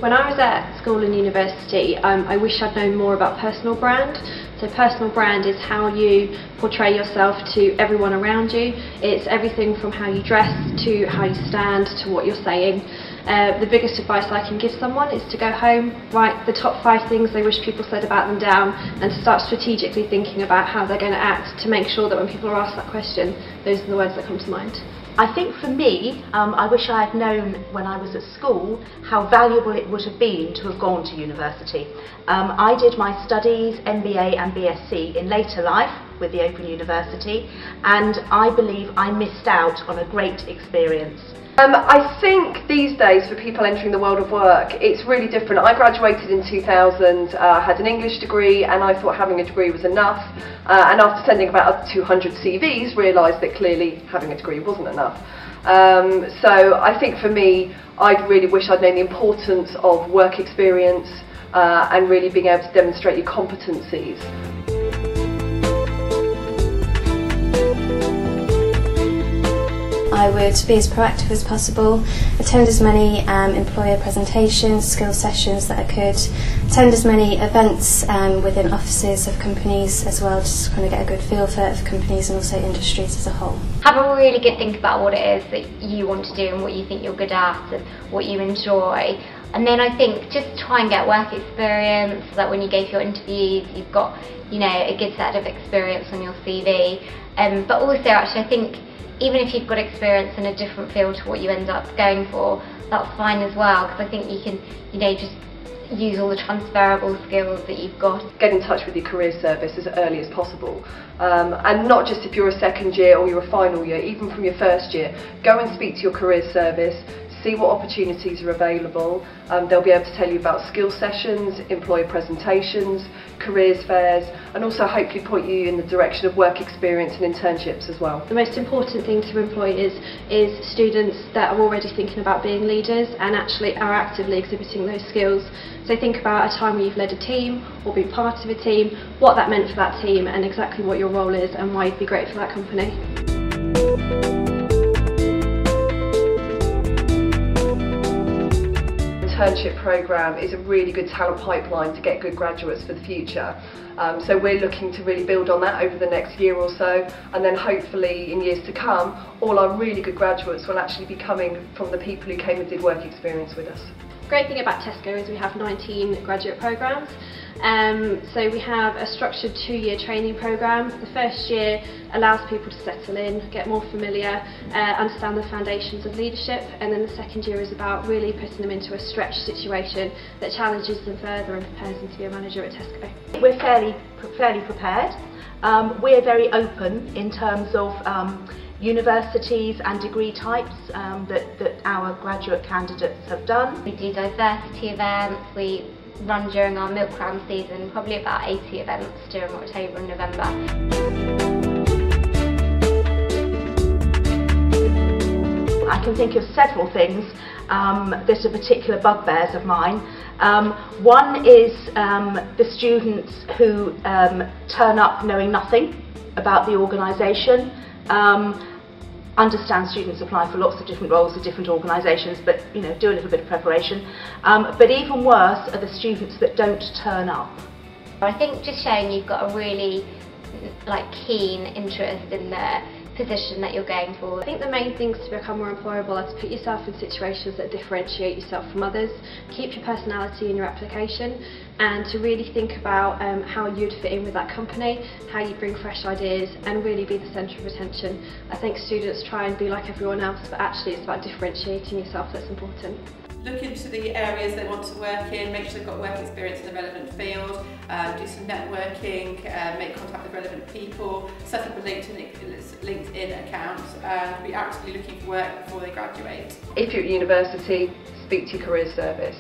When I was at school and university, I wish I'd known more about personal brand. So personal brand is how you portray yourself to everyone around you. It's everything from how you dress to how you stand to what you're saying. The biggest advice I can give someone is to go home, write the top 5 things they wish people said about them down, and to start strategically thinking about how they're going to act to make sure that when people are asked that question, those are the words that come to mind. I think for me, I wish I had known when I was at school how valuable it would have been to have gone to university. I did my studies, MBA and BSc, in later life with the Open University, and I believe I missed out on a great experience. I think these days for people entering the world of work, it's really different. I graduated in 2000, had an English degree, and I thought having a degree was enough. And after sending about 200 CVs, realised that clearly having a degree wasn't enough. So I think for me, I'd really wish I'd known the importance of work experience and really being able to demonstrate your competencies. I would be as proactive as possible, attend as many employer presentations, skill sessions that I could, attend as many events within offices of companies as well, just to kind of get a good feel for companies and also industries as a whole. Have a really good think about what it is that you want to do and what you think you're good at and what you enjoy. And then I think just try and get work experience so that when you go for your interviews you've got, you know, a good set of experience on your CV. But also actually I think even if you've got experience in a different field to what you end up going for, that's fine as well, because I think you can, you know, just use all the transferable skills that you've got. Get in touch with your career service as early as possible, and not just if you're a second year or you're a final year, even from your first year. Go and speak to your career service, see what opportunities are available. They'll be able to tell you about skill sessions, employer presentations, careers fairs, and also hopefully point you in the direction of work experience and internships as well. The most important thing to employers is students that are already thinking about being leaders and actually are actively exhibiting those skills. So think about a time where you've led a team or been part of a team, what that meant for that team and exactly what your role is and why you'd be great for that company. Internship programme is a really good talent pipeline to get good graduates for the future. So we're looking to really build on that over the next year or so, and then hopefully in years to come all our really good graduates will actually be coming from the people who came and did work experience with us. The great thing about Tesco is we have 19 graduate programmes. So we have a structured 2-year training programme. The first year allows people to settle in, get more familiar, understand the foundations of leadership, and then the second year is about really putting them into a stretch situation that challenges them further and prepares them to be a manager at Tesco. We're fairly prepared. We're very open in terms of universities and degree types that our graduate candidates have done. We do diversity events, we run during our milk round season, probably about 80 events during October and November. I can think of several things that are particular bugbears of mine. One is the students who turn up knowing nothing about the organisation. Understand students apply for lots of different roles with different organisations, but you know, do a little bit of preparation. But even worse are the students that don't turn up. I think just showing you've got a really keen interest in the position that you're going for. I think the main things to become more employable are to put yourself in situations that differentiate yourself from others, keep your personality in your application, and to really think about how you'd fit in with that company, how you bring fresh ideas and really be the centre of attention. I think students try and be like everyone else, but actually it's about differentiating yourself that's important. Look into the areas they want to work in, make sure they've got work experience in a relevant field, do some networking, make contact with relevant people, set up a LinkedIn account and be actively looking for work before they graduate. If you're at university, speak to your career service.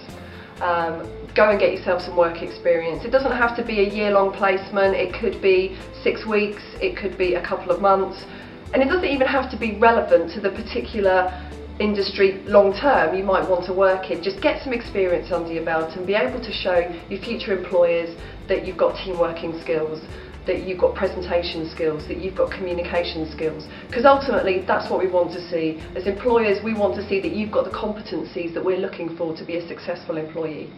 Go and get yourself some work experience. It doesn't have to be a year-long placement, it could be 6 weeks, it could be a couple of months, and it doesn't even have to be relevant to the particular industry long term you might want to work in. Just get some experience under your belt and be able to show your future employers that you've got team working skills. that you've got presentation skills, that you've got communication skills, because ultimately that's what we want to see. As employers, we want to see that you've got the competencies that we're looking for to be a successful employee.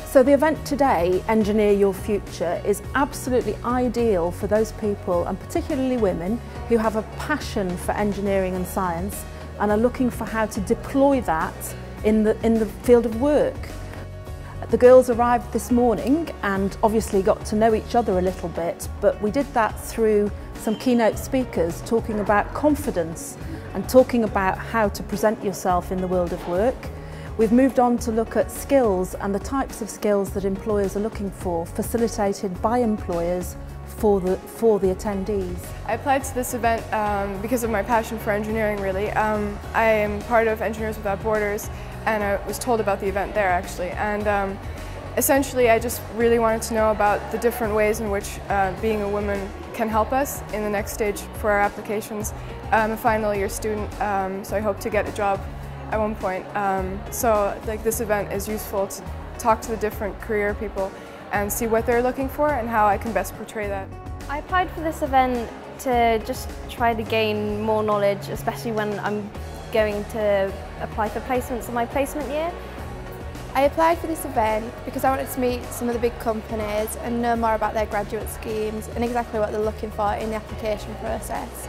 So the event today, Engineer Your Future, is absolutely ideal for those people, and particularly women, who have a passion for engineering and science and are looking for how to deploy that in the field of work. The girls arrived this morning and obviously got to know each other a little bit, but we did that through some keynote speakers talking about confidence and talking about how to present yourself in the world of work. We've moved on to look at skills and the types of skills that employers are looking for, facilitated by employers for the attendees. I applied to this event because of my passion for engineering, really. I am part of Engineers Without Borders, and I was told about the event there actually. And essentially I just really wanted to know about the different ways in which being a woman can help us in the next stage for our applications. I'm a final year student, so I hope to get a job at one point. So like, this event is useful to talk to the different career people and see what they're looking for and how I can best portray that. I applied for this event to just try to gain more knowledge, especially when I'm going to apply for placements in my placement year. I applied for this event because I wanted to meet some of the big companies and know more about their graduate schemes and exactly what they're looking for in the application process.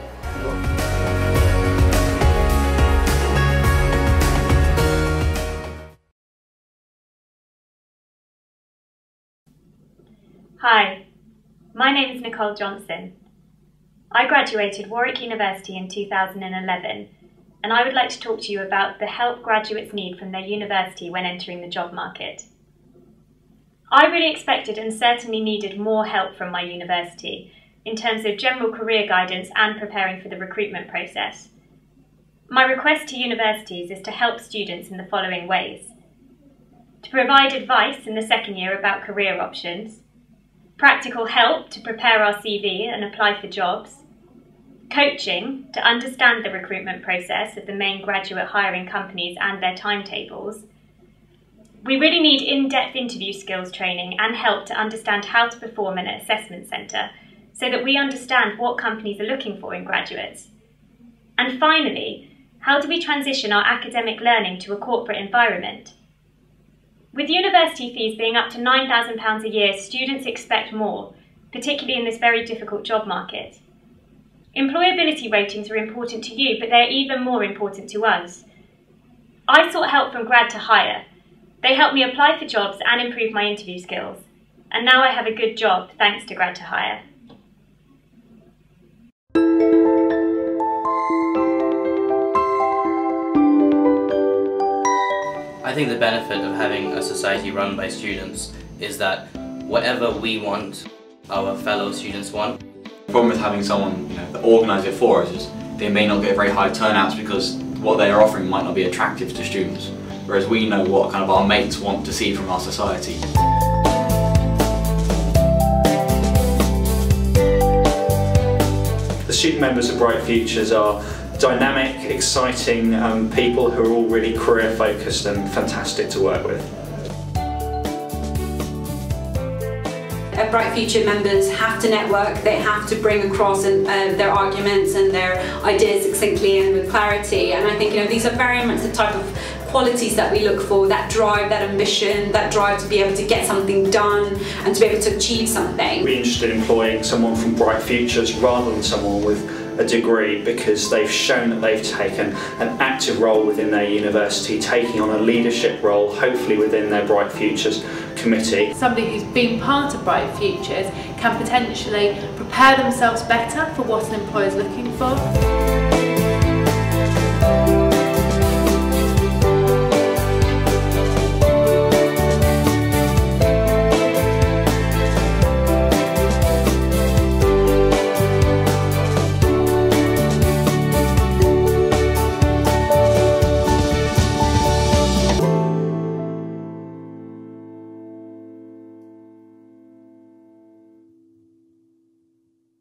Hi, my name is Nicole Johnson. I graduated Warwick University in 2011, and I would like to talk to you about the help graduates need from their university when entering the job market. I really expected and certainly needed more help from my university in terms of general career guidance and preparing for the recruitment process. My request to universities is to help students in the following ways: to provide advice in the second year about career options, practical help to prepare our CV and apply for jobs, coaching to understand the recruitment process of the main graduate hiring companies and their timetables. We really need in-depth interview skills training and help to understand how to perform in an assessment centre so that we understand what companies are looking for in graduates. And finally, how do we transition our academic learning to a corporate environment? With university fees being up to £9,000 a year, students expect more, particularly in this very difficult job market. Employability ratings are important to you, but they're even more important to us. I sought help from Grad to Hire. They helped me apply for jobs and improve my interview skills. And now I have a good job thanks to Grad to Hire. I think the benefit of having a society run by students is that whatever we want, our fellow students want. The problem with having someone that organise it for us is they may not get very high turnouts because what they are offering might not be attractive to students, whereas we know what kind of our mates want to see from our society. The student members of Bright Futures are dynamic, exciting people who are all really career focused and fantastic to work with. Bright Future members have to network, they have to bring across their arguments and their ideas succinctly and with clarity, and I think these are very much the type of qualities that we look for, that drive, that ambition, that drive to be able to get something done and to be able to achieve something. We're interested in employing someone from Bright Futures rather than someone with a degree, because they've shown that they've taken an active role within their university, taking on a leadership role, hopefully within their Bright Futures committee. Somebody who's been part of Bright Futures can potentially prepare themselves better for what an employer is looking for.